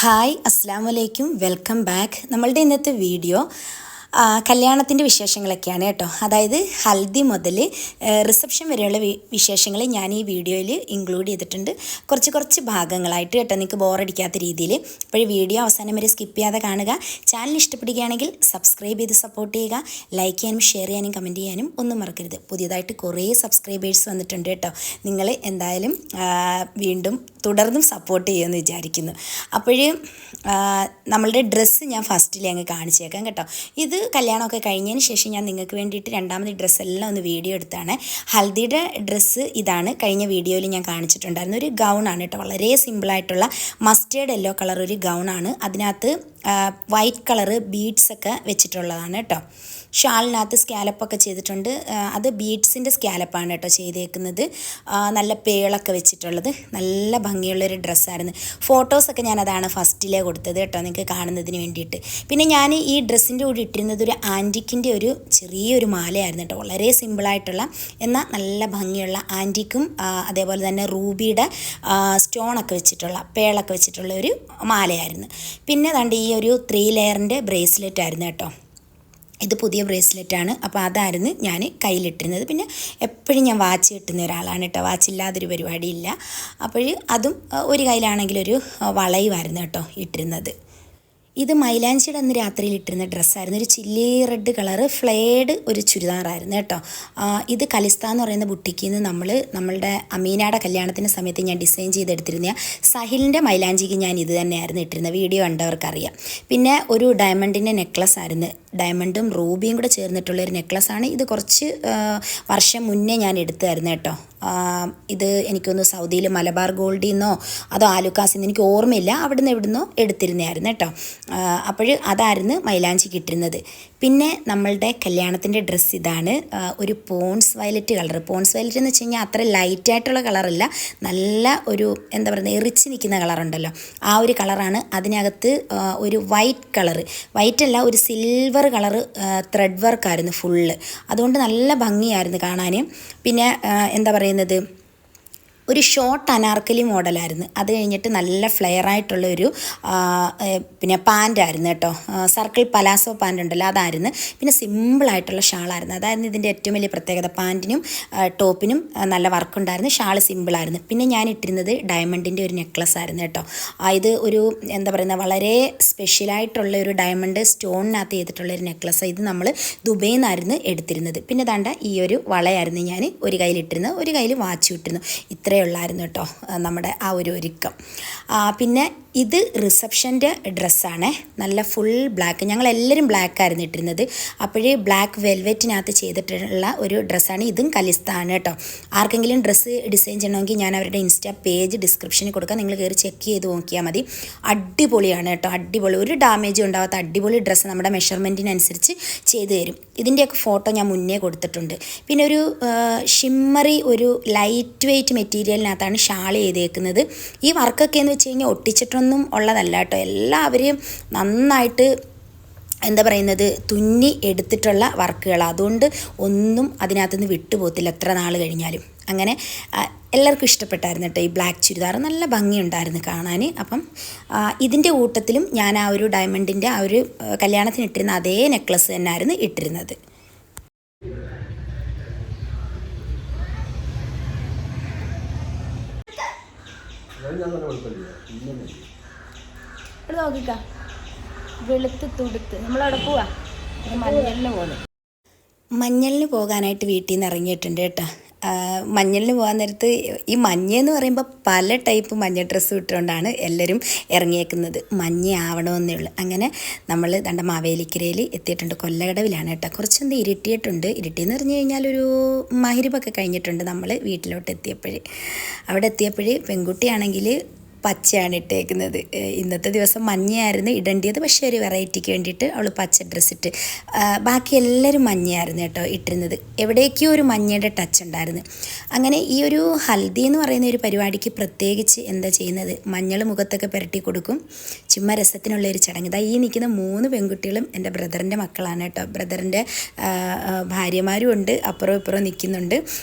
Hi അസ്സാം വലൈക്കും welcome back. നമ്മളുടെ ഇന്നത്തെ വീഡിയോ കല്യാണത്തിൻ്റെ വിശേഷങ്ങളൊക്കെയാണ് കേട്ടോ. അതായത് ഹൽദി മുതൽ റിസപ്ഷൻ വരെയുള്ള വിശേഷങ്ങൾ ഞാൻ ഈ വീഡിയോയിൽ ഇൻക്ലൂഡ് ചെയ്തിട്ടുണ്ട്. കുറച്ച് ഭാഗങ്ങളായിട്ട് കേട്ടോ, നിങ്ങൾക്ക് ബോറടിക്കാത്ത രീതിയിൽ. അപ്പോൾ വീഡിയോ അവസാനം വരെ സ്കിപ്പ് ചെയ്യാതെ കാണുക. ചാനൽ ഇഷ്ടപ്പെടുകയാണെങ്കിൽ സബ്സ്ക്രൈബ് ചെയ്ത് സപ്പോർട്ട് ചെയ്യുക. ലൈക്ക് ചെയ്യാനും ഷെയർ ചെയ്യാനും കമൻറ്റ് ചെയ്യാനും ഒന്നും മറക്കരുത്. പുതിയതായിട്ട് കുറേ സബ്സ്ക്രൈബേഴ്സ് വന്നിട്ടുണ്ട് കേട്ടോ. നിങ്ങൾ എന്തായാലും വീണ്ടും തുടർന്നും സപ്പോർട്ട് ചെയ്യുമെന്ന് വിചാരിക്കുന്നു. അപ്പോൾ നമ്മളുടെ ഡ്രസ്സ് ഞാൻ ഫസ്റ്റിൽ അങ്ങ് കാണിച്ചേക്കാം കേട്ടോ. ഇത് കല്യാണമൊക്കെ കഴിഞ്ഞതിന് ശേഷം ഞാൻ നിങ്ങൾക്ക് വേണ്ടിയിട്ട് രണ്ടാമത് ഡ്രസ്സെല്ലാം ഒന്ന് വീഡിയോ എടുത്താണ്. ഹൽദിയുടെ ഡ്രസ്സ് ഇതാണ്. കഴിഞ്ഞ വീഡിയോയിൽ ഞാൻ കാണിച്ചിട്ടുണ്ടായിരുന്നു. ഒരു ഗൗണാണ് കേട്ടോ. വളരെ സിമ്പിളായിട്ടുള്ള മസ്റ്റേർഡ് യെല്ലോ കളർ ഒരു ഗൗണാണ്. അതിനകത്ത് വൈറ്റ് കളറ് ബീഡ്സൊക്കെ വെച്ചിട്ടുള്ളതാണ് കേട്ടോ. ഷാളിനകത്ത് സ്കാലപ്പൊക്കെ ചെയ്തിട്ടുണ്ട്. അത് ബീഡ്സിൻ്റെ സ്കാലപ്പാണ് കേട്ടോ ചെയ്തേക്കുന്നത്. നല്ല പേളൊക്കെ വെച്ചിട്ടുള്ളത് നല്ല ഭംഗിയുള്ളൊരു ഡ്രസ്സായിരുന്നു. ഫോട്ടോസൊക്കെ ഞാനതാണ് ഫസ്റ്റിലേ കൊടുത്തത് കേട്ടോ, നിങ്ങൾക്ക് കാണുന്നതിന് വേണ്ടിയിട്ട്. പിന്നെ ഞാൻ ഈ ഡ്രസ്സിൻ്റെ കൂടെ ഇട്ടിരുന്നത് ഒരു ആൻറ്റിക്കിൻ്റെ ഒരു ചെറിയൊരു മാലയായിരുന്നു കേട്ടോ. വളരെ സിമ്പിളായിട്ടുള്ള എന്നാൽ നല്ല ഭംഗിയുള്ള ആൻറ്റിക്കും അതേപോലെ തന്നെ റൂബിയുടെ സ്റ്റോണൊക്കെ വെച്ചിട്ടുള്ള പേളൊക്കെ വെച്ചിട്ടുള്ള ഒരു മാലയായിരുന്നു. പിന്നെ ദാണ്ട് ഈ ഒരു 3 ലെയറിൻ്റെ ബ്രേസ്ലെറ്റ് ആയിരുന്നു കേട്ടോ. ഇത് പുതിയ ബ്രേസ്ലെറ്റാണ്. അപ്പോൾ അതായിരുന്നു ഞാൻ കയ്യിലിട്ടിരുന്നത്. പിന്നെ എപ്പോഴും ഞാൻ വാച്ച് കിട്ടുന്ന ഒരാളാണ് കേട്ടോ. വാച്ചില്ലാതൊരു പരിപാടിയില്ല. അപ്പോൾ അതും ഒരു കയ്യിലാണെങ്കിലൊരു വളയുമായിരുന്നു കേട്ടോ ഇട്ടിരുന്നത്. ഇത് മൈലാഞ്ചിയുടെ അന്ന് രാത്രിയിൽ ഇട്ടിരുന്ന ഡ്രസ്സായിരുന്നു. ഒരു ചില്ലി റെഡ് കളറ് ഫ്ലെയർഡ് ഒരു ചുരിദാറായിരുന്നു കേട്ടോ. ഇത് കലിസ്ത എന്ന് പറയുന്ന ബുട്ടിക്കിൽ നിന്ന് നമ്മളുടെ അമീനയുടെ കല്യാണത്തിൻ്റെ സമയത്ത് ഞാൻ ഡിസൈൻ ചെയ്തെടുത്തിരുന്ന സഹിലിൻ്റെ മൈലാഞ്ചിക്ക് ഞാൻ ഇത് തന്നെയായിരുന്നു ഇട്ടിരുന്നത്. വീഡിയോ കണ്ടവർക്കറിയാം. പിന്നെ ഒരു ഡയമണ്ടിൻ്റെ നെക്ലസ് ആയിരുന്നു. ഡയമണ്ടും റൂബിയും കൂടെ ചേർന്നിട്ടുള്ളൊരു നെക്ലസ്സാണ്. ഇത് കുറച്ച് വർഷം മുന്നേ ഞാൻ എടുത്തായിരുന്നു കേട്ടോ. ഇത് എനിക്കൊന്ന് സൗദിയിൽ മലബാർ ഗോൾഡിൽ നിന്നോ അതോ ആലുക്കാസിൽ നിന്ന് എനിക്ക് ഓർമ്മയില്ല, അവിടുന്ന് എവിടുന്നോ എടുത്തിരുന്നതായിരുന്നു കേട്ടോ. അപ്പോൾ അതായിരുന്നു മൈലാഞ്ചിക്ക് ഇട്ടിരുന്നത്. പിന്നെ നമ്മളുടെ കല്യാണത്തിൻ്റെ ഡ്രസ്സ് ഇതാണ്. ഒരു പോൺസ് വയലറ്റ് കളർ. പോൺസ് വയലറ്റ് എന്ന് വെച്ച് കഴിഞ്ഞാൽ അത്ര ലൈറ്റായിട്ടുള്ള കളറല്ല, നല്ല ഒരു എന്താ പറയുന്നത് എറിച്ച് നിൽക്കുന്ന കളറുണ്ടല്ലോ, ആ ഒരു കളറാണ്. അതിനകത്ത് ഒരു വൈറ്റ് കളറ്, വൈറ്റ് അല്ല ഒരു സിൽവർ കളറ് ത്രെഡ് വർക്കായിരുന്നു ഫുള്ള്. അതുകൊണ്ട് നല്ല ഭംഗിയായിരുന്നു കാണാൻ. പിന്നെ എന്താ പറയുന്നത് ഒരു ഷോർട്ട് അനാർക്കലി മോഡലായിരുന്നു. അത് കഴിഞ്ഞിട്ട് നല്ല ഫ്ലെയർ ആയിട്ടുള്ളൊരു പിന്നെ പാൻറ്റായിരുന്നു കേട്ടോ. സർക്കിൾ പലാസോ പാൻറ് ഉണ്ടല്ലോ അതായിരുന്നു. പിന്നെ സിമ്പിളായിട്ടുള്ള ഷാളായിരുന്നു. അതായിരുന്നു ഇതിൻ്റെ ഏറ്റവും വലിയ പ്രത്യേകത. പാൻറ്റിനും ടോപ്പിനും നല്ല വർക്കുണ്ടായിരുന്നു. ഷാൾ സിമ്പിളായിരുന്നു. പിന്നെ ഞാൻ ഇട്ടിരുന്നത് ഡയമണ്ടിൻ്റെ ഒരു നെക്ലസ് ആയിരുന്നു കേട്ടോ. ഇത് ഒരു എന്താ പറയുന്നത് വളരെ സ്പെഷ്യലായിട്ടുള്ള ഒരു ഡയമണ്ട് സ്റ്റോണിനകത്ത് ചെയ്തിട്ടുള്ളൊരു നെക്ലസ്. ഇത് നമ്മൾ ദുബൈയിൽ നിന്നായിരുന്നു എടുത്തിരുന്നത്. പിന്നെ ദാണ്ട ഈ ഒരു വളയായിരുന്നു ഞാൻ ഒരു കയ്യിലിട്ടിരുന്നത്, ഒരു കയ്യിൽ വാച്ച് ഇട്ടിരുന്നു. ഇത്രയേ ഉള്ളായിരുന്നു കേട്ടോ നമ്മുടെ ആ ഒരു ഒരുക്കം. പിന്നെ ഇത് റിസപ്ഷൻ്റെ ഡ്രസ്സാണ്. നല്ല ഫുൾ ബ്ലാക്ക്. ഞങ്ങളെല്ലാവരും ബ്ലാക്കായിരുന്നു ഇട്ടിരുന്നത്. അപ്പോഴേ ബ്ലാക്ക് വെൽവെറ്റിനകത്ത് ചെയ്തിട്ടുള്ള ഒരു ഡ്രസ്സാണ്. ഇതും കലിസ്താണ് കേട്ടോ. ആർക്കെങ്കിലും ഡ്രസ്സ് ഡിസൈൻ ചെയ്യണമെങ്കിൽ ഞാൻ അവരുടെ ഇൻസ്റ്റാ പേജ് ഡിസ്ക്രിപ്ഷനിൽ കൊടുക്കാം. നിങ്ങൾ കയറി ചെക്ക് ചെയ്ത് നോക്കിയാൽ മതി. അടിപൊളിയാണ് കേട്ടോ, അടിപൊളി. ഒരു ഡാമേജും ഉണ്ടാവാത്ത അടിപൊളി ഡ്രസ്സ് നമ്മുടെ മെഷർമെൻറ്റിനനുസരിച്ച് ചെയ്ത് തരും. ഇതിൻ്റെയൊക്കെ ഫോട്ടോ ഞാൻ മുന്നേ കൊടുത്തിട്ടുണ്ട്. പിന്നെ ഒരു ഷിമ്മറി ഒരു ലൈറ്റ് വെയ്റ്റ് മെറ്റീരിയലിനകത്താണ് ഷാൾ ചെയ്തേക്കുന്നത്. ഈ വർക്കൊക്കെ എന്ന് വെച്ച് കഴിഞ്ഞാൽ ഒട്ടിച്ചിട്ടൊന്നും ഉള്ളതല്ല കേട്ടോ. എല്ലാവരെയും നന്നായിട്ട് എന്താ പറയുന്നത് തുന്നി എടുത്തിട്ടുള്ള വർക്കുകളാണ്. അതുകൊണ്ട് ഒന്നും അതിനകത്തുനിന്ന് വിട്ടുപോകത്തില്ല എത്ര നാൾ കഴിഞ്ഞാലും. അങ്ങനെ എല്ലാവർക്കും ഇഷ്ടപ്പെട്ടായിരുന്നു കേട്ടോ ഈ ബ്ലാക്ക് ചുരിദാർ. നല്ല ഭംഗിയുണ്ടായിരുന്നു കാണാൻ. അപ്പം ഇതിൻ്റെ കൂട്ടത്തിലും ഞാൻ ആ ഒരു ഡയമണ്ടിൻ്റെ ആ ഒരു കല്യാണത്തിന് ഇട്ടിരുന്ന അതേ നെക്ലസ് തന്നെയായിരുന്നു ഇട്ടിരുന്നത്. നോക്കിക്ക വെളുത്ത് തുടുത്ത് നമ്മളവിടെ പോവാ. മഞ്ഞളിന് പോകാനായിട്ട് വീട്ടിൽ നിന്ന് ഇറങ്ങിയിട്ടുണ്ട് കേട്ടോ. മഞ്ഞളിന് പോകാൻ നേരത്ത് ഈ മഞ്ഞയെന്ന് പറയുമ്പോൾ പല ടൈപ്പ് മഞ്ഞ ഡ്രസ്സ് ഇട്ടുകൊണ്ടാണ് എല്ലാവരും ഇറങ്ങിയേക്കുന്നത്. മഞ്ഞ ആവണമെന്നേ ഉള്ളൂ. അങ്ങനെ നമ്മൾ ദണ്ട മാവേലിക്കരയിൽ എത്തിയിട്ടുണ്ട്. കൊല്ലകടവിലാണ് കേട്ടോ. കുറച്ചൊന്ന് ഇരുട്ടിയിട്ടുണ്ട്. ഇരുട്ടിയെന്ന് പറഞ്ഞു കഴിഞ്ഞാൽ ഒരു മഗ്‌രിബൊക്കെ കഴിഞ്ഞിട്ടുണ്ട് നമ്മൾ വീട്ടിലോട്ട് എത്തിയപ്പോഴേ. അവിടെ എത്തിയപ്പോഴേ പെൺകുട്ടിയാണെങ്കിൽ പച്ചയാണ് ഇട്ടേക്കുന്നത്. ഇന്നത്തെ ദിവസം മഞ്ഞയായിരുന്നു ഇടേണ്ടത്, പക്ഷേ ഒരു വെറൈറ്റിക്ക് വേണ്ടിയിട്ട് അവൾ പച്ച ഡ്രസ്സ് ഇട്ട്. ബാക്കി എല്ലാവരും മഞ്ഞയായിരുന്നു കേട്ടോ ഇട്ടിരുന്നത്. എവിടേക്കോ ഒരു മഞ്ഞയുടെ ടച്ച് ഉണ്ടായിരുന്നു. അങ്ങനെ ഈ ഒരു ഹൽദി എന്ന് പറയുന്ന ഒരു പരിപാടിക്ക് പ്രത്യേകിച്ച് എന്താ ചെയ്യുന്നത്, മഞ്ഞൾ മുഖത്തൊക്കെ പുരട്ടി കൊടുക്കും. ചുമ്മാ രസത്തിനുള്ളൊരു ചടങ്ങ്. ഇതാ ഈ നിൽക്കുന്ന 3 പെൺകുട്ടികളും എൻ്റെ ബ്രദറിൻ്റെ മക്കളാണ് കേട്ടോ. ബ്രദറിൻ്റെ ഭാര്യമാരും ഉണ്ട്, അപ്പുറം ഇപ്പുറം നിൽക്കുന്നുണ്ട്.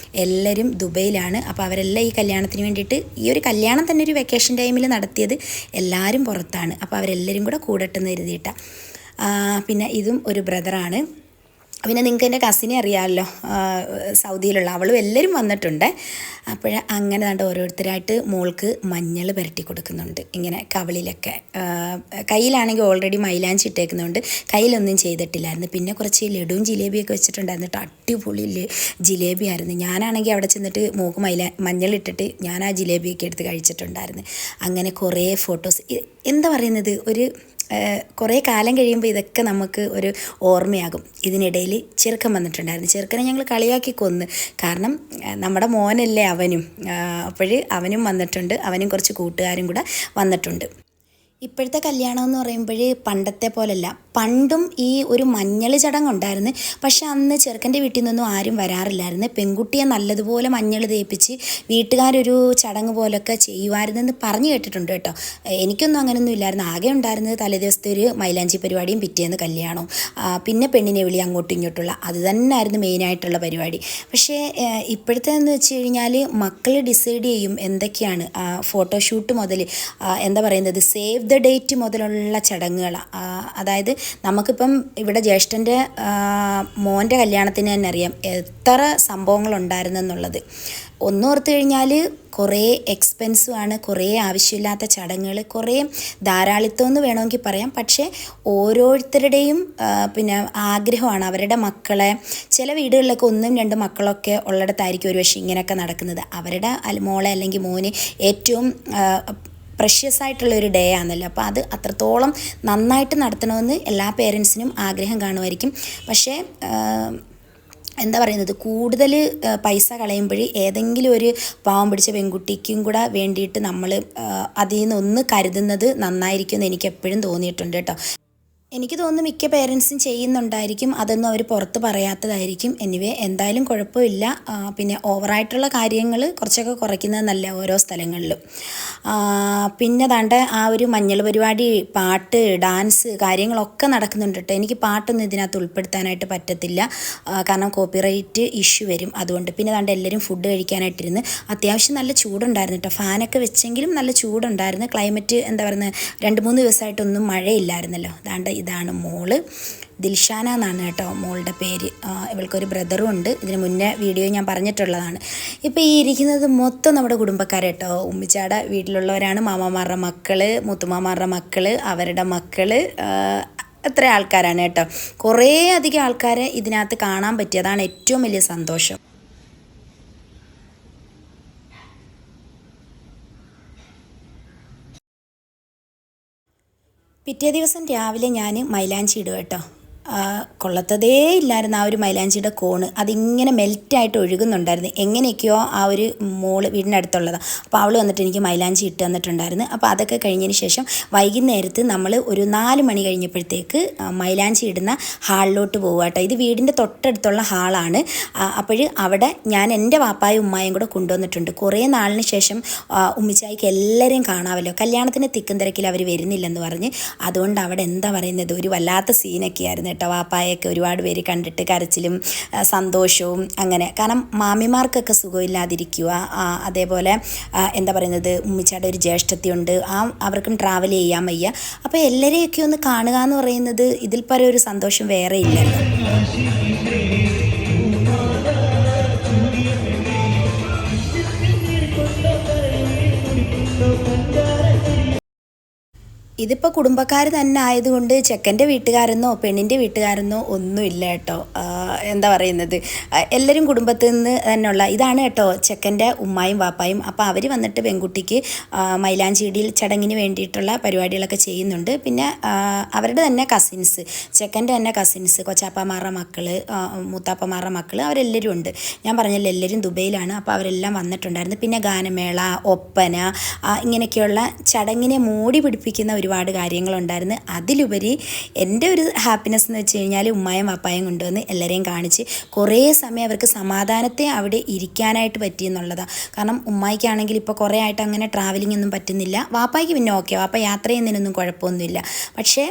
എല്ലാവരും ദുബൈയിലാണ്. അപ്പോൾ അവരെല്ലാം ഈ കല്യാണത്തിന് വേണ്ടിയിട്ട്, ഈ ഒരു കല്യാണം തന്നെ ഒരു വെക്കേഷൻ ടൈം ടൈമിൽ നടത്തിയത് എല്ലാവരും പുറത്താണ്. അപ്പോൾ അവരെല്ലാവരും കൂടെ കൂടട്ടെന്ന് കരുതിയിട്ടാണ്. പിന്നെ ഇതും ഒരു ബ്രദറാണ്. പിന്നെ നിങ്ങൾക്ക് എൻ്റെ കസിനെ അറിയാമല്ലോ, സൗദിയിലുള്ള, അവളും എല്ലാവരും വന്നിട്ടുണ്ട്. അപ്പോൾ അങ്ങനെ കണ്ട് ഓരോരുത്തരായിട്ട് മോൾക്ക് മഞ്ഞൾ പുരട്ടി കൊടുക്കുന്നുണ്ട്, ഇങ്ങനെ കവിളിലൊക്കെ. കയ്യിലാണെങ്കിൽ ഓൾറെഡി മൈലാഞ്ചി ഇട്ടേക്കുന്നതുകൊണ്ട് കയ്യിലൊന്നും ചെയ്തിട്ടില്ലായിരുന്നു. പിന്നെ കുറച്ച് ലഡുവും ജിലേബിയൊക്കെ വെച്ചിട്ടുണ്ടായിരുന്നു കേട്ടോ. അടിപൊളി ജിലേബി ആയിരുന്നു. ഞാനാണെങ്കിൽ അവിടെ ചെന്നിട്ട് മോൾക്ക് മഞ്ഞളിട്ടിട്ട് ഞാൻ ആ ജിലേബിയൊക്കെ എടുത്ത് കഴിച്ചിട്ടുണ്ടായിരുന്നു. അങ്ങനെ കുറേ ഫോട്ടോസ്, എന്താ പറയുന്നത്, ഒരു കുറേ കാലം കഴിയുമ്പോൾ ഇതൊക്കെ നമുക്ക് ഒരു ഓർമ്മയാകും. ഇതിനിടയിൽ ചെറുക്കൻ വന്നിട്ടുണ്ടായിരുന്നു. ചെറുക്കനെ ഞങ്ങൾ കളിയാക്കി കൊന്ന്, കാരണം നമ്മുടെ മോനല്ലേ അവനും. അവനും വന്നിട്ടുണ്ട്, അവനും കുറച്ച് കൂട്ടുകാരും കൂടെ വന്നിട്ടുണ്ട്. ഇപ്പോഴത്തെ കല്യാണം എന്ന് പറയുമ്പോൾ പണ്ടത്തെ പോലല്ല. പണ്ടും ഈ ഒരു മഞ്ഞൾ ചടങ്ങുണ്ടായിരുന്നു. പക്ഷെ അന്ന് ചെറുക്കൻ്റെ വീട്ടിൽ നിന്നൊന്നും ആരും വരാറില്ലായിരുന്നു. പെൺകുട്ടിയെ നല്ലതുപോലെ മഞ്ഞൾ തേപ്പിച്ച് വീട്ടുകാരൊരു ചടങ്ങ് പോലൊക്കെ ചെയ്യുമായിരുന്നെന്ന് പറഞ്ഞു കേട്ടിട്ടുണ്ട് കേട്ടോ. എനിക്കൊന്നും അങ്ങനെയൊന്നും ഇല്ലായിരുന്നു. ആകെ ഉണ്ടായിരുന്നത് തലേദിവസത്തെ ഒരു മൈലാഞ്ചി പരിപാടിയും പിറ്റേന്ന് കല്യാണവും, പിന്നെ പെണ്ണിനെ വിളി അങ്ങോട്ടും ഇങ്ങോട്ടുള്ള, അത് തന്നെയായിരുന്നു മെയിനായിട്ടുള്ള പരിപാടി. പക്ഷേ ഇപ്പോഴത്തെ എന്ന് വെച്ച് കഴിഞ്ഞാൽ മക്കൾ ഡിസൈഡ് ചെയ്യും എന്തൊക്കെയാണ്. ഫോട്ടോഷൂട്ട് മുതൽ എന്താ പറയുന്നത്, സേവ് ദ ഡേറ്റ് മുതലുള്ള ചടങ്ങുകളാണ്. അതായത് നമുക്കിപ്പം ഇവിടെ ജ്യേഷ്ഠൻ്റെ മോൻ്റെ കല്യാണത്തിന് തന്നെ അറിയാം എത്ര സംഭവങ്ങളുണ്ടായിരുന്നെന്നുള്ളത്. ഒന്നോർത്ത് കഴിഞ്ഞാൽ കുറേ എക്സ്പെൻസുമാണ്, കുറേ ആവശ്യമില്ലാത്ത ചടങ്ങുകൾ, കുറേ ധാരാളിത്തം എന്ന് വേണമെങ്കിൽ പറയാം. പക്ഷേ ഓരോരുത്തരുടെയും പിന്നെ ആഗ്രഹമാണ് അവരുടെ മക്കളെ, ചില വീടുകളിലൊക്കെ 1-2 മക്കളൊക്കെ ഉള്ളിടത്തായിരിക്കും ഒരു പക്ഷേ ഇങ്ങനെയൊക്കെ നടക്കുന്നത്. അവരുടെ മോളെ അല്ലെങ്കിൽ മോന് ഏറ്റവും പ്രഷ്യസ് ആയിട്ടുള്ളൊരു ഡേ ആണല്ലോ. അപ്പോൾ അത് അത്രത്തോളം നന്നായിട്ട് നടത്തണമെന്ന് എല്ലാ പേരൻസിനും ആഗ്രഹം കാണുമായിരിക്കും. പക്ഷേ എന്താ പറയുന്നത്, കൂടുതൽ പൈസ കളയുമ്പോൾ ഏതെങ്കിലും ഒരു പാവം പിടിച്ച പെൺകുട്ടിക്കും കൂടെ വേണ്ടിയിട്ട് നമ്മൾ അതിൽ നിന്നൊന്ന് കരുതുന്നത് നന്നായിരിക്കുമെന്ന് എനിക്ക് എപ്പോഴും തോന്നിയിട്ടുണ്ട് കേട്ടോ. എനിക്ക് തോന്നുന്നു മിക്ക പേരൻസും ചെയ്യുന്നുണ്ടായിരിക്കും, അതൊന്നും അവർ പുറത്ത് പറയാത്തതായിരിക്കും. എനിവേ എന്തായാലും കുഴപ്പമില്ല. പിന്നെ ഓവറായിട്ടുള്ള കാര്യങ്ങൾ കുറച്ചൊക്കെ കുറയ്ക്കുന്നത് നല്ല ഓരോ സ്ഥലങ്ങളിലും. പിന്നെ ദാണ്ട ആ ഒരു മഞ്ഞൾ പരിപാടി, പാട്ട്, ഡാൻസ് കാര്യങ്ങളൊക്കെ നടക്കുന്നുണ്ട് കേട്ടോ. എനിക്ക് പാട്ടൊന്നും ഇതിനകത്ത് ഉൾപ്പെടുത്താനായിട്ട് പറ്റത്തില്ല, കാരണം കോപ്പിറൈറ്റ് ഇഷ്യൂ വരും, അതുകൊണ്ട്. പിന്നെ ദാണ്ട എല്ലാവരും ഫുഡ് കഴിക്കാനായിട്ടിരുന്ന്. അത്യാവശ്യം നല്ല ചൂടുണ്ടായിരുന്നു കേട്ടോ. ഫാനൊക്കെ വെച്ചെങ്കിലും നല്ല ചൂടുണ്ടായിരുന്നു. ക്ലൈമറ്റ് എന്താ പറയുന്നത്, 2-3 ദിവസമായിട്ടൊന്നും മഴയില്ലായിരുന്നല്ലോ. ദാണ്ട ഇതാണ് മോള്, ദിൽഷാന എന്നാണ് കേട്ടോ മോളുടെ പേര്. ഇവൾക്കൊരു ബ്രദറും ഉണ്ട്. ഇതിന് മുന്നേ വീഡിയോ ഞാൻ പറഞ്ഞിട്ടുള്ളതാണ്. ഇപ്പോൾ ഈ ഇരിക്കുന്നത് മൊത്തം നമ്മുടെ കുടുംബക്കാർ കേട്ടോ. ഉമ്മിച്ചാടെ വീട്ടിലുള്ളവരാണ്. മാമാമാരുടെ മക്കൾ, മുത്തുമാമാരുടെ മക്കൾ, അവരുടെ മക്കൾ, എത്ര ആൾക്കാരാണ് കേട്ടോ. കുറേ അധികം ആൾക്കാരെ ഇതിനകത്ത് കാണാൻ പറ്റി. അതാണ് ഏറ്റവും വലിയ സന്തോഷം. പിറ്റേ ദിവസം രാവിലെ ഞാൻ മൈലാഞ്ചി ഇടുക കേട്ടോ. കൊള്ളത്തതേ ഇല്ലായിരുന്നു ആ ഒരു മൈലാഞ്ചിയുടെ കോണ്. അതിങ്ങനെ മെൽറ്റായിട്ട് ഒഴുകുന്നുണ്ടായിരുന്നു. എങ്ങനെയൊക്കെയോ ആ ഒരു മോള് വീടിനടുത്തുള്ളതാണ്. അപ്പോൾ അവൾ വന്നിട്ട് എനിക്ക് മൈലാഞ്ചി ഇട്ട് തന്നിട്ടുണ്ടായിരുന്നു. അപ്പോൾ അതൊക്കെ കഴിഞ്ഞതിന് ശേഷം വൈകുന്നേരത്ത് നമ്മൾ ഒരു 4 മണി കഴിഞ്ഞപ്പോഴത്തേക്ക് മൈലാഞ്ചി ഇടുന്ന ഹാളിലോട്ട് പോകുക കേട്ടോ. ഇത് വീടിൻ്റെ തൊട്ടടുത്തുള്ള ഹാളാണ്. അപ്പോൾ അവിടെ ഞാൻ എൻ്റെ വാപ്പായും ഉമ്മായും കൂടെ കൊണ്ടുവന്നിട്ടുണ്ട്. കുറേ നാളിന് ശേഷം ഉമ്മിച്ചായിക്ക് എല്ലാവരെയും കാണാമല്ലോ. കല്യാണത്തിന് തിക്കും തിരക്കിൽ അവർ വരുന്നില്ലെന്ന് പറഞ്ഞ്, അതുകൊണ്ട് അവിടെ എന്താ പറയുന്നത്, ഒരു വല്ലാത്ത സീനൊക്കെ ആയിരുന്നു കേട്ടോ. വാപ്പായൊക്കെ ഒരുപാട് പേര് കണ്ടിട്ട് കരച്ചിലും സന്തോഷവും അങ്ങനെ. കാരണം മാമിമാർക്കൊക്കെ സുഖമില്ലാതിരിക്കുക, അതേപോലെ എന്താ പറയുന്നത്, ഉമ്മിച്ചാടെ ഒരു ജ്യേഷ്ഠത്തിയുണ്ട്, അവർക്കും ട്രാവൽ ചെയ്യാൻ വയ്യ. അപ്പോൾ എല്ലാവരെയൊക്കെ ഒന്ന് കാണുക എന്ന് പറയുന്നത് ഇതിൽ പരം ഒരു സന്തോഷം വേറെ ഇല്ലല്ലോ. ഇതിപ്പോൾ കുടുംബക്കാർ തന്നെ ആയതുകൊണ്ട് ചെക്കൻ്റെ വീട്ടുകാരെന്നോ പെണ്ണിൻ്റെ വീട്ടുകാരെന്നോ ഒന്നുമില്ല കേട്ടോ. എന്താ പറയുന്നത്, എല്ലാവരും കുടുംബത്തിൽ നിന്ന് തന്നെയുള്ള ഇതാണ് കേട്ടോ ചെക്കൻ്റെ ഉമ്മായും വാപ്പായും. അപ്പോൾ അവർ വന്നിട്ട് പെൺകുട്ടിക്ക് മൈലാഞ്ചിടിയിൽ ചടങ്ങിന് വേണ്ടിയിട്ടുള്ള പരിപാടികളൊക്കെ ചെയ്യുന്നുണ്ട്. പിന്നെ അവരുടെ തന്നെ കസിൻസ്, ചെക്കൻ്റെ തന്നെ കസിൻസ്, കൊച്ചാപ്പമാരുടെ മക്കൾ, മൂത്താപ്പമാരുടെ മക്കൾ, അവരെല്ലാവരും ഉണ്ട്. ഞാൻ പറഞ്ഞല്ലോ എല്ലാവരും ദുബൈയിലാണ്. അപ്പോൾ അവരെല്ലാം വന്നിട്ടുണ്ടായിരുന്നു. പിന്നെ ഗാനമേള, ഒപ്പന, ഇങ്ങനെയൊക്കെയുള്ള ചടങ്ങിനെ മൂടി പിടിപ്പിക്കുന്ന ഒരുപാട് കാര്യങ്ങളുണ്ടായിരുന്നു. അതിലുപരി എൻ്റെ ഒരു ഹാപ്പിനെസ് എന്ന് വെച്ച് കഴിഞ്ഞാൽ ഉമ്മായും വാപ്പായും കൊണ്ടുവന്ന് എല്ലാവരെയും കാണിച്ച് കുറേ സമയം അവർക്ക് സമാധാനത്തെ അവിടെ ഇരിക്കാനായിട്ട് പറ്റിയെന്നുള്ളതാണ്. കാരണം ഉമ്മായിക്കാണെങ്കിൽ ഇപ്പോൾ കുറേ ആയിട്ട് അങ്ങനെ ട്രാവലിംഗ് ഒന്നും പറ്റുന്നില്ല. വാപ്പായ്ക്ക് പിന്നെ ഓക്കെ, വാപ്പ യാത്ര ചെയ്യുന്നതിനൊന്നും കുഴപ്പമൊന്നുമില്ല. പക്ഷേ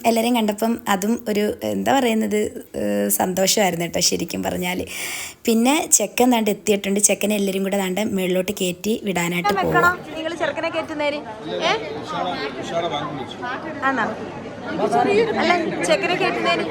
എല്ലാവരെയും കണ്ടപ്പം അതും ഒരു എന്താ പറയുന്നത് സന്തോഷമായിരുന്നു കേട്ടോ ശരിക്കും പറഞ്ഞാൽ. പിന്നെ ചെക്കൻ ദാണ്ട് എത്തിയിട്ടുണ്ട്. ചെക്കനെ എല്ലാവരും കൂടെ ദാണ്ട് മുകളിലോട്ട് കയറ്റി വിടാനായിട്ട് പോകണം. നിങ്ങൾ ചെറുക്കനെ കയറ്റുന്നേര് ആണോ? അല്ല ചെക്കനെ കയറ്റുന്നേര്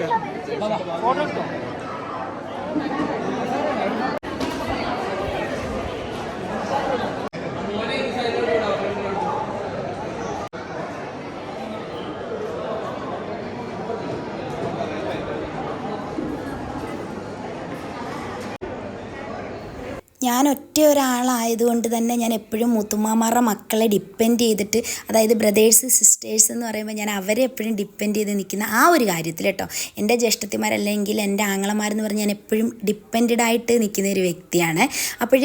ഞാൻ ഒറ്റ ഒരാളായതുകൊണ്ട് തന്നെ ഞാൻ എപ്പോഴും മുത്തുമാമാരുടെ മക്കളെ ഡിപ്പെൻഡ് ചെയ്തിട്ട്, അതായത് ബ്രദേഴ്സ് സിസ്റ്റേഴ്സ് എന്ന് പറയുമ്പോൾ ഞാൻ അവരെ എപ്പോഴും ഡിപ്പെൻഡ് ചെയ്ത് നിൽക്കുന്ന ആ ഒരു കാര്യത്തിൽ കേട്ടോ. എൻ്റെ ജ്യേഷ്ഠത്തിമാരല്ലെങ്കിൽ എൻ്റെ ആങ്ങളമാരെന്ന് പറഞ്ഞാൽ ഞാൻ എപ്പോഴും ഡിപ്പെൻഡഡ് ആയിട്ട് നിൽക്കുന്ന ഒരു വ്യക്തിയാണ്. അപ്പോൾ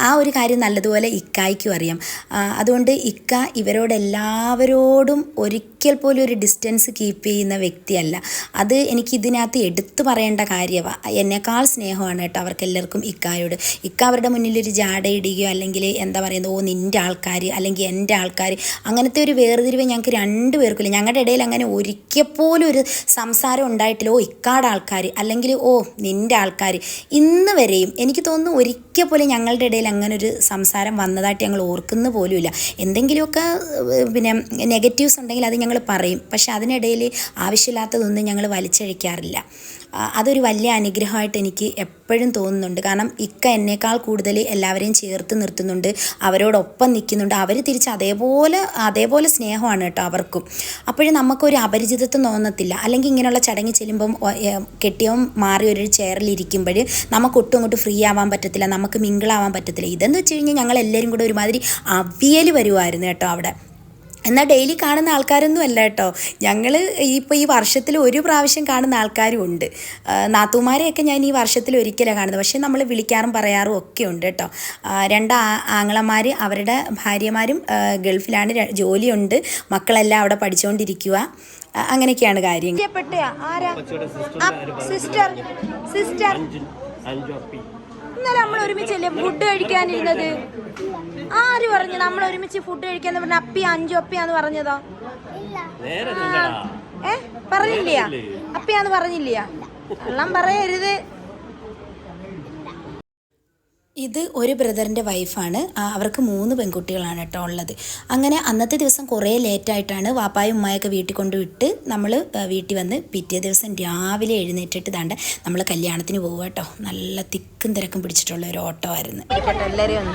ആ ഒരു കാര്യം നല്ലതുപോലെ ഇക്കായ്ക്കും അറിയാം. അതുകൊണ്ട് ഇക്ക ഇവരോടെല്ലാവരോടും ഒരിക്കൽ പോലും ഒരു ഡിസ്റ്റൻസ് കീപ്പ് ചെയ്യുന്ന വ്യക്തിയല്ല. അത് എനിക്ക് ഇതിനകത്ത് എടുത്തു പറയേണ്ട കാര്യമാണ്. എന്നെക്കാൾ സ്നേഹമാണ് കേട്ടോ അവർക്കെല്ലാവർക്കും ഇക്കായോട്. ഇക്ക അവരുടെ മുന്നിലൊരു ജാടയിടുകയോ അല്ലെങ്കിൽ എന്താ പറയുന്നത് നിൻ്റെ ആൾക്കാർ അല്ലെങ്കിൽ എൻ്റെ ആൾക്കാർ അങ്ങനത്തെ ഒരു വേർതിരിവ് ഞങ്ങൾക്ക് രണ്ടുപേർക്കില്ല. ഞങ്ങളുടെ ഇടയിൽ അങ്ങനെ ഒരിക്കൽ പോലും ഒരു സംസാരം ഉണ്ടായിട്ടില്ല. ഇക്കാടെ ആൾക്കാർ അല്ലെങ്കിൽ നിൻ്റെ ആൾക്കാർ. ഇന്ന് വരെയും എനിക്ക് തോന്നുന്നു ഒരിക്കൽ പോലും ഞങ്ങളുടെ ഇടയിൽ അങ്ങനെ ഒരു സംസാരം വന്നതായിട്ട് ഞങ്ങൾ ഓർക്കുന്ന പോലുമില്ല. എന്തെങ്കിലുമൊക്കെ പിന്നെ നെഗറ്റീവ്സ് ഉണ്ടെങ്കിൽ അത് ഞങ്ങൾ പറയും. പക്ഷെ അതിനിടയിൽ ആവശ്യമില്ലാത്തതൊന്നും ഞങ്ങൾ വലിച്ചഴിക്കാറില്ല. അതൊരു വലിയ അനുഗ്രഹമായിട്ട് എനിക്ക് എപ്പോഴും തോന്നുന്നുണ്ട്. കാരണം ഇക്ക എന്നേക്കാൾ കൂടുതൽ എല്ലാവരെയും ചേർത്ത് നിർത്തുന്നുണ്ട്, അവരോടൊപ്പം നിൽക്കുന്നുണ്ട്. അവർ തിരിച്ച് അതേപോലെ സ്നേഹമാണ് കേട്ടോ അവർക്കും. അപ്പോഴും നമുക്കൊരു അപരിചിതത്വം തോന്നത്തില്ല. അല്ലെങ്കിൽ ഇങ്ങനെയുള്ള ചടങ്ങ് ചെല്ലുമ്പം കെട്ടിയവൻ മാറി ഒരു ചെയറിലിരിക്കുമ്പോൾ നമുക്ക് ഒട്ടും അങ്ങോട്ട് ഫ്രീ ആവാൻ പറ്റത്തില്ല, നമുക്ക് മിങ്കിളാവാൻ പറ്റത്തില്ല. ഇതെന്ന് വെച്ച് കഴിഞ്ഞാൽ ഞങ്ങൾ എല്ലാവരും കൂടെ ഒരുമാതിരി അവിയൽ വരുമായിരുന്നു കേട്ടോ അവിടെ. എന്നാൽ ഡെയിലി കാണുന്ന ആൾക്കാരൊന്നും അല്ല കേട്ടോ. ഞങ്ങൾ ഇപ്പോൾ ഈ വർഷത്തിൽ ഒരു പ്രാവശ്യം കാണുന്ന ആൾക്കാരും ഉണ്ട്. നാത്തൂമാരെയൊക്കെ ഞാൻ ഈ വർഷത്തിൽ ഒരിക്കലാണ് കാണുന്നത്. പക്ഷേ നമ്മൾ വിളിക്കാറും പറയാറും ഒക്കെ ഉണ്ട് കേട്ടോ. രണ്ട് ആങ്ങളമാർ അവരുടെ ഭാര്യമാരും ഗൾഫിലാണ്, ജോലിയുണ്ട്, മക്കളെല്ലാം അവിടെ പഠിച്ചുകൊണ്ടിരിക്കുക. അങ്ങനെയൊക്കെയാണ് കാര്യങ്ങൾ. ഇന്നലെ നമ്മൾ ഒരുമിച്ചല്ലേ ഫുഡ് കഴിക്കാനിരുന്നത്? ആര് പറഞ്ഞു നമ്മൾ ഒരുമിച്ച് ഫുഡ് കഴിക്കാന്ന് പറഞ്ഞ? അഞ്ചു അപ്പിയാന്ന് പറഞ്ഞതോ? പറഞ്ഞില്ല? അപ്പിയാന്ന് പറഞ്ഞില്ല? കള്ളം പറയരുത്. ഇത് ഒരു ബ്രദറിൻ്റെ വൈഫാണ്. അവർക്ക് 3 പെൺകുട്ടികളാണ് കേട്ടോ ഉള്ളത്. അങ്ങനെ അന്നത്തെ ദിവസം കുറേ ലേറ്റായിട്ടാണ് വാപ്പായും ഉമ്മായൊക്കെ വീട്ടിൽ കൊണ്ടുവിട്ട് നമ്മൾ വീട്ടിൽ വന്ന് പിറ്റേ ദിവസം രാവിലെ എഴുന്നേറ്റിട്ട് താണ്ട് നമ്മൾ കല്യാണത്തിന് പോകുക കേട്ടോ. നല്ല തിക്കും തിരക്കും പിടിച്ചിട്ടുള്ള ഒരു ഓട്ടോ ആയിരുന്നു. എല്ലാവരും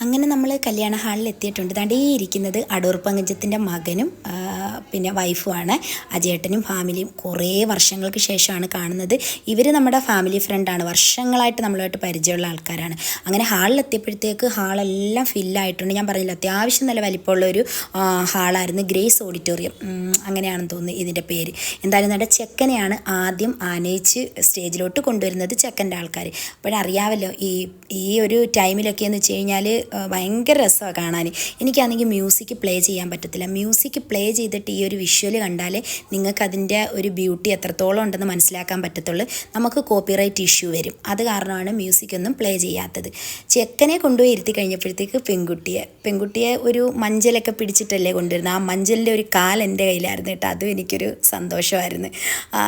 അങ്ങനെ നമ്മൾ കല്യാണ ഹാളിൽ എത്തിയിട്ടുണ്ട്. ദാണ്ടേ ഇരിക്കുന്നത് അടൂർ പങ്കജത്തിൻ്റെ മകനും പിന്നെ വൈഫുമാണ്. അജയേട്ടനും ഫാമിലിയും കുറേ വർഷങ്ങൾക്ക് ശേഷമാണ് കാണുന്നത്. ഇവർ നമ്മുടെ ഫാമിലി ഫ്രണ്ടാണ്, വർഷങ്ങളായിട്ട് നമ്മളുമായിട്ട് പരിചയമുള്ള ആൾക്കാരാണ്. അങ്ങനെ ഹാളിലെത്തിയപ്പോഴത്തേക്ക് ഹാളെല്ലാം ഫില്ലായിട്ടുണ്ട്. ഞാൻ പറഞ്ഞില്ല, അത്യാവശ്യം നല്ല വലിപ്പമുള്ളൊരു ഹാളായിരുന്നു. ഗ്രേസ് ഓഡിറ്റോറിയം അങ്ങനെയാണെന്ന് തോന്നുന്നു ഇതിൻ്റെ പേര്. എന്തായാലും നമ്മുടെ ചെക്കനെയാണ് ആദ്യം ആനയിച്ച് സ്റ്റേജിലോട്ട് കൊണ്ടുവരുന്നത് ചെക്കൻ്റെ ആൾക്കാർ. അപ്പോഴറിയാമല്ലോ ഈ ഒരു ടൈമിലൊക്കെ എന്ന് വെച്ച് കഴിഞ്ഞാൽ ഭയങ്കര രസമാണ് കാണാൻ. എനിക്കാണെങ്കിൽ മ്യൂസിക് പ്ലേ ചെയ്യാൻ പറ്റത്തില്ല. മ്യൂസിക് പ്ലേ ചെയ്തിട്ട് ഈ ഒരു വിഷ്വൽ കണ്ടാലേ നിങ്ങൾക്ക് അതിൻ്റെ ഒരു ബ്യൂട്ടി എത്രത്തോളം ഉണ്ടെന്ന് മനസ്സിലാക്കാൻ പറ്റത്തുള്ളൂ. നമുക്ക് കോപ്പിറൈറ്റ് ഇഷ്യൂ വരും. അത് കാരണമാണ് മ്യൂസിക് ഒന്നും പ്ലേ ചെയ്യാത്തത്. ചെക്കനെ കൊണ്ടുപോയി ഇരുത്തി കഴിഞ്ഞപ്പോഴത്തേക്ക് പെൺകുട്ടിയെ ഒരു മഞ്ചലൊക്കെ പിടിച്ചിട്ടല്ലേ കൊണ്ടുവരുന്നത്. ആ മഞ്ചലിൻ്റെ ഒരു കാൽ എൻ്റെ കയ്യിലായിരുന്നു കേട്ടോ. അതും എനിക്കൊരു സന്തോഷമായിരുന്നു.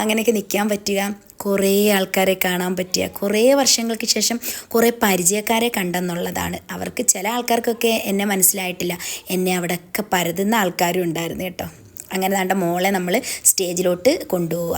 അങ്ങനെയൊക്കെ നിൽക്കാൻ പറ്റുക. കുറേ ആൾക്കാരെ കാണാൻ പറ്റിയ, കുറേ വർഷങ്ങൾക്ക് ശേഷം കുറേ പരിചയക്കാരെ കണ്ടെന്നുള്ളതാണ്. അവർക്ക് ചില ആൾക്കാർക്കൊക്കെ എന്നെ മനസ്സിലായിട്ടില്ല, എന്നെ അവിടെയൊക്കെ പരതുന്ന ആൾക്കാരും ഉണ്ടായിരുന്നു കേട്ടോ. അങ്ങനെ ദാണ്ട മോളെ നമ്മൾ സ്റ്റേജിലോട്ട് കൊണ്ടുപോവുക.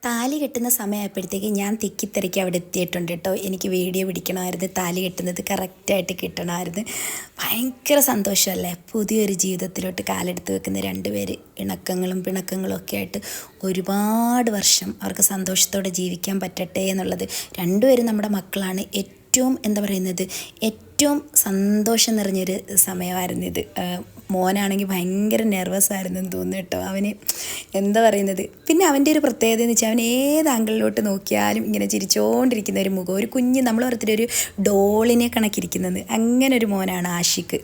താലി കെട്ടുന്ന സമയമായപ്പോഴത്തേക്ക് ഞാൻ തിക്കിത്തിരക്കി അവിടെ എത്തിയിട്ടുണ്ട് കേട്ടോ. എനിക്ക് വീഡിയോ പിടിക്കണമായിരുന്നു, താലി കെട്ടുന്നത് കറക്റ്റായിട്ട് കിട്ടണമായിരുന്നു. ഭയങ്കര സന്തോഷമല്ലേ, പുതിയൊരു ജീവിതത്തിലോട്ട് കാലെടുത്ത് വെക്കുന്ന രണ്ടുപേര്. ഇണക്കങ്ങളും പിണക്കങ്ങളും ഒക്കെ ആയിട്ട് ഒരുപാട് വർഷം അവർക്ക് സന്തോഷത്തോടെ ജീവിക്കാൻ പറ്റട്ടെ എന്നുള്ളത്. രണ്ടുപേരും നമ്മുടെ മക്കളാണ്. ഏറ്റവും എന്താ പറയുന്നത്, ഏറ്റവും സന്തോഷം നിറഞ്ഞൊരു സമയമായിരുന്നു ഇത്. മോനാണെങ്കിൽ ഭയങ്കര നെർവസ് ആയിരുന്നെന്ന് തോന്നുന്നു കേട്ടോ. അവന് എന്താ പറയുന്നത്, പിന്നെ അവൻ്റെ ഒരു പ്രത്യേകത എന്ന് വെച്ചാൽ അവൻ ഏത് ആംഗിളിലോട്ട് നോക്കിയാലും ഇങ്ങനെ ചിരിച്ചുകൊണ്ടിരിക്കുന്ന ഒരു മുഖം, ഒരു കുഞ്ഞ് നമ്മൾ ഓരോരുത്തരൊരു ഡോളിനെ കണക്കിരിക്കുന്നത്. അങ്ങനെ ഒരു മോനാണ് ആഷിക്ക്.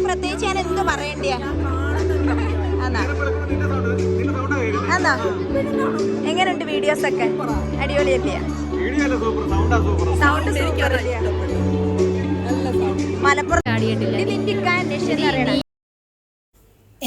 പ്രത്യേകിച്ച് ഞാൻ എന്ത് പറയണ്ടേ? എങ്ങനെയുണ്ട് വീഡിയോസ് ഒക്കെ? അടിപൊളിയല്ലേ? Sound super. മലപ്പുറം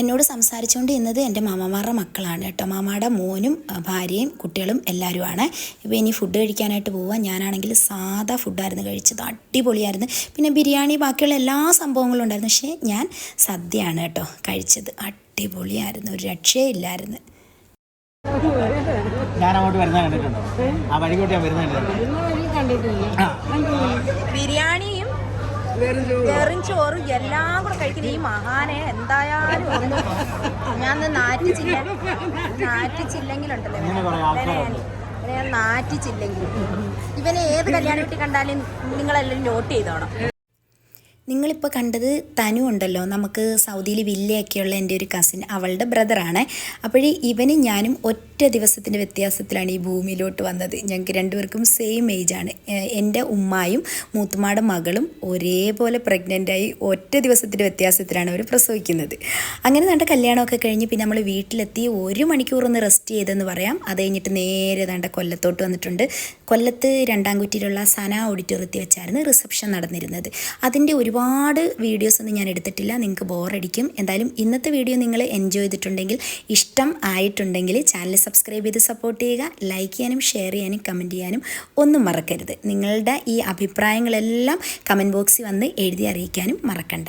എന്നോട് സംസാരിച്ചുകൊണ്ട് ഇന്നത് എൻ്റെ മാമാമാരുടെ മക്കളാണ് കേട്ടോ. മാമായുടെ മോനും ഭാര്യയും കുട്ടികളും എല്ലാവരുമാണ്. ഇപ്പോൾ ഇനി ഫുഡ് കഴിക്കാനായിട്ട് പോവാം. ഞാനാണെങ്കിൽ സാധാ ഫുഡായിരുന്നു കഴിച്ചത്, അടിപൊളിയായിരുന്നു. പിന്നെ ബിരിയാണി ബാക്കിയുള്ള എല്ലാ സംഭവങ്ങളും ഉണ്ടായിരുന്നു. പക്ഷേ ഞാൻ സദ്യയാണ് കേട്ടോ കഴിച്ചത്. അടിപൊളിയായിരുന്നു, ഒരു രക്ഷയില്ലായിരുന്നു. ഞാൻ അങ്ങോട്ട് വരുന്ന കണ്ടിട്ടുണ്ടോ? ആ വഴിക്കോട്ട് ഞാൻ വരുന്ന ബിരിയാണിയും വെറും ചോറും എല്ലാം കൂടെ കഴിക്കുന്ന ഈ മഹാനെ എന്തായാലും ഞാൻ നാറ്റിച്ചില്ലെങ്കിലുണ്ടല്ലോ, ഞാൻ നാറ്റിച്ചില്ലെങ്കിൽ ഇവനെ ഏത് കല്യാണ വീട്ടിൽ കണ്ടാലും നിങ്ങളെല്ലാം നോട്ട് ചെയ്തോണം. നിങ്ങളിപ്പോൾ കണ്ടത് തനു ഉണ്ടല്ലോ, നമുക്ക് സൗദിയിൽ വില്ലയൊക്കെയുള്ള എൻ്റെ ഒരു കസിൻ, അവളുടെ ബ്രദറാണ്. അപ്പോഴേ ഇവനും ഞാനും ഒറ്റ ദിവസത്തിൻ്റെ വ്യത്യാസത്തിലാണ് ഈ ഭൂമിയിലോട്ട് വന്നത്. ഞങ്ങൾക്ക് രണ്ടുപേർക്കും സെയിം ഏജാണ്. എൻ്റെ ഉമ്മായും മൂത്തുമാടെ മകളും ഒരേപോലെ പ്രഗ്നൻ്റായി ഒറ്റ ദിവസത്തിൻ്റെ വ്യത്യാസത്തിലാണ് അവർ പ്രസവിക്കുന്നത്. അങ്ങനെ നമ്മുടെ കല്യാണമൊക്കെ കഴിഞ്ഞ് പിന്നെ നമ്മൾ വീട്ടിലെത്തി 1 മണിക്കൂറൊന്ന് റെസ്റ്റ് ചെയ്തെന്ന് പറയാം. അത് കഴിഞ്ഞിട്ട് നേരെ ദാണ്ട കൊല്ലത്തോട്ട് വന്നിട്ടുണ്ട്. കൊല്ലത്ത് രണ്ടാംകുറ്റിയിലുള്ള സന ഓഡിറ്റോറിയത്തിൽ വെച്ചായിരുന്നു റിസപ്ഷൻ നടന്നിരുന്നത്. അതിൻ്റെ ഒരുപാട് വീഡിയോസൊന്നും ഞാൻ എടുത്തിട്ടില്ല, നിങ്ങൾക്ക് ബോറടിക്കും. എന്തായാലും ഇന്നത്തെ വീഡിയോ നിങ്ങൾ എൻജോയ് ചെയ്തിട്ടുണ്ടെങ്കിൽ, ഇഷ്ടം ആയിട്ടുണ്ടെങ്കിൽ ചാനൽ സബ്സ്ക്രൈബ് ചെയ്ത് സപ്പോർട്ട് ചെയ്യുക. ലൈക്ക് ചെയ്യാനും ഷെയർ ചെയ്യാനും കമൻറ്റ് ചെയ്യാനും ഒന്നും മറക്കരുത്. നിങ്ങളുടെ ഈ അഭിപ്രായങ്ങളെല്ലാം കമൻറ്റ് ബോക്സിൽ വന്ന് എഴുതി അറിയിക്കാനും മറക്കണ്ട.